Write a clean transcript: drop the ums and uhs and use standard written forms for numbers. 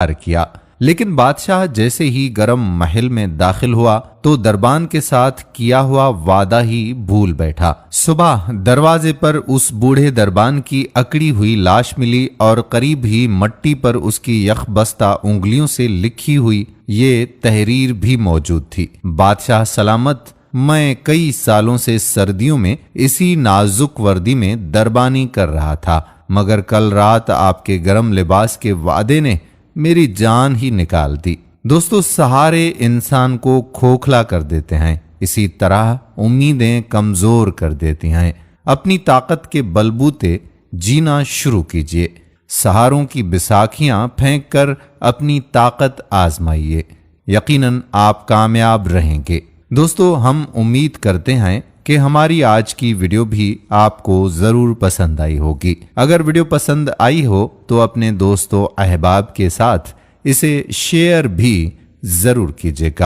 किया। लेकिन बादशाह जैसे ही गरम महल में दाखिल हुआ तो दरबान के साथ किया हुआ वादा ही भूल बैठा। सुबह दरवाजे पर उस बूढ़े दरबान की अकड़ी हुई लाश मिली और करीब ही मट्टी पर उसकी यखबस्ता उंगलियों से लिखी हुई ये तहरीर भी मौजूद थी। बादशाह सलामत, मैं कई सालों से सर्दियों में इसी नाजुक वर्दी में दरबानी कर रहा था, मगर कल रात आपके गरम लिबास के वादे ने मेरी जान ही निकाल दी। दोस्तों, सहारे इंसान को खोखला कर देते हैं, इसी तरह उम्मीदें कमजोर कर देती हैं। अपनी ताकत के बलबूते जीना शुरू कीजिए। सहारों की बिसाखियां फेंक कर अपनी ताकत आजमाइए, यकीनन आप कामयाब रहेंगे। दोस्तों, हम उम्मीद करते हैं कि हमारी आज की वीडियो भी आपको जरूर पसंद आई होगी। अगर वीडियो पसंद आई हो तो अपने दोस्तों अहबाब के साथ इसे शेयर भी जरूर कीजिएगा।